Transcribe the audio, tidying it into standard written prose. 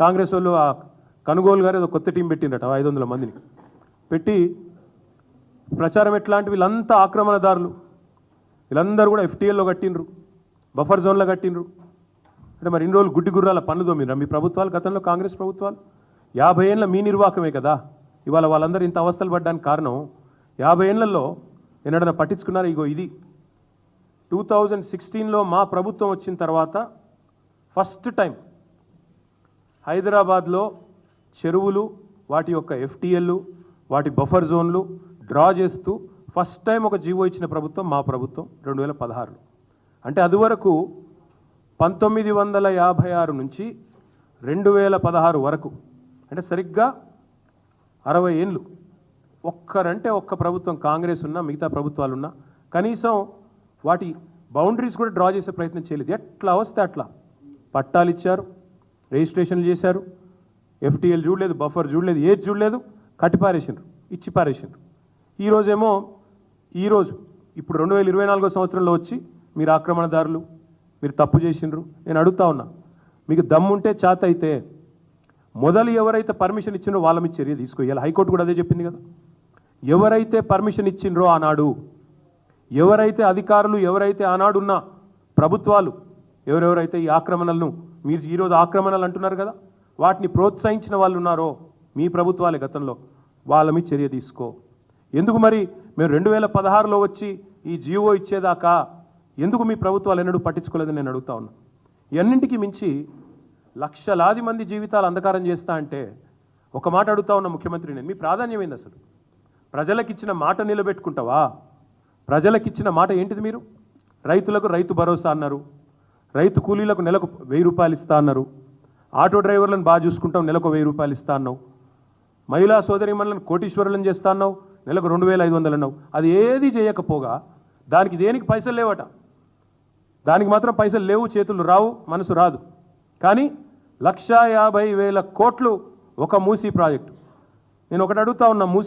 కాంగ్రెస్ వాళ్ళు ఆ కనుగోలు గారు ఏదో కొత్త టీం పెట్టిండట 500 మందిని పెట్టి ప్రచారం ఎట్లాంటి వీళ్ళంతా ఆక్రమణదారులు, వీళ్ళందరూ కూడా ఎఫ్టీఎల్లో కట్టిండ్రు, బఫర్ జోన్లో కట్టిండ్రు. అంటే మరి ఇన్ని రోజులు గుడ్డి గుర్రాల పన్ను దొమ్మిరా మీ ప్రభుత్వాలు, గతంలో కాంగ్రెస్ ప్రభుత్వాలు? 50 ఏళ్ళ మీ నిర్వాహకమే కదా ఇవాళ వాళ్ళందరూ ఇంత అవస్థలు పడ్డానికి కారణం. 50 ఏళ్లలో ఎన్నడన్నా పట్టించుకున్నారు? ఇగో ఇది 2016లో మా ప్రభుత్వం వచ్చిన తర్వాత ఫస్ట్ టైం హైదరాబాద్లో చెరువులు, వాటి యొక్క ఎఫ్టీఎల్లు, వాటి బఫర్ జోన్లు డ్రా చేస్తూ ఫస్ట్ టైం ఒక జీవో ఇచ్చిన ప్రభుత్వం మా ప్రభుత్వం 2016లో. అంటే అదివరకు 1956 నుంచి 2016 వరకు, అంటే సరిగ్గా 60 ఏళ్ళు ఒక్కరంటే ఒక్క ప్రభుత్వం కాంగ్రెస్ ఉన్నా, మిగతా ప్రభుత్వాలు ఉన్నా కనీసం వాటి బౌండరీస్ కూడా డ్రా చేసే ప్రయత్నం చేయలేదు. ఎట్లా వస్తే అట్లా పట్టాలు ఇచ్చారు, రిజిస్ట్రేషన్లు చేశారు, ఎఫ్టీఎల్ చూడలేదు, బఫర్ చూడలేదు, ఏది చూడలేదు, కట్టిపారేసిండ్రు, ఇచ్చి పారేసిండ్రు. ఈరోజు ఇప్పుడు 2024 సంవత్సరంలో వచ్చి మీరు ఆక్రమణదారులు, మీరు తప్పు చేసిండ్రు. నేను అడుగుతా ఉన్నా, మీకు దమ్ముంటే చేత అయితే మొదలు ఎవరైతే పర్మిషన్ ఇచ్చిండ్రో వాళ్ళ మీద చర్య తీసుకోవాలి. హైకోర్టు కూడా అదే చెప్పింది కదా. ఎవరైతే పర్మిషన్ ఇచ్చిండ్రో ఆనాడు, ఎవరైతే అధికారులు, ఎవరైతే ఆనాడున్న ప్రభుత్వాలు, ఎవరెవరైతే ఈ ఆక్రమణలను, మీరు ఈరోజు ఆక్రమణలు అంటున్నారు కదా, వాటిని ప్రోత్సహించిన వాళ్ళు ఉన్నారో మీ ప్రభుత్వాలే గతంలో, వాళ్ళ మీద చర్య తీసుకో. ఎందుకు మరి మేము 2016లో వచ్చి ఈ జీవో ఇచ్చేదాకా ఎందుకు మీ ప్రభుత్వాలు ఎన్నడూ పట్టించుకోలేదని నేను అడుగుతా ఉన్నా. ఇవన్నింటికి మించి లక్షలాది మంది జీవితాలు అంధకారం చేస్తా అంటే ఒక మాట అడుగుతా ఉన్న ముఖ్యమంత్రి, నేను మీ ప్రాధాన్యం ఏంది అసలు? ప్రజలకిచ్చిన మాట నిలబెట్టుకుంటావా? ప్రజలకిచ్చిన మాట ఏంటిది? మీరు రైతులకు రైతు భరోసా అన్నారు, రైతు కూలీలకు నెలకు 1000 రూపాయలు ఇస్తా అన్నారు, ఆటో డ్రైవర్లను బాగా చూసుకుంటాం నెలకు 1000 రూపాయలు ఇస్తా అన్నావు, మహిళా సోదరిమణులను కోటీశ్వరులను చేస్తా అన్నావు, నెలకు 2500 అన్నావు. అది ఏది చేయకపోగా దానికి దేనికి పైసలు లేవట. దానికి మాత్రం పైసలు లేవు, చేతులు రావు, మనసు రాదు. కానీ 1,50,000 కోట్లు ఒక మూసీ ప్రాజెక్టు. నేను ఒకటి అడుగుతా ఉన్నా, మూసీ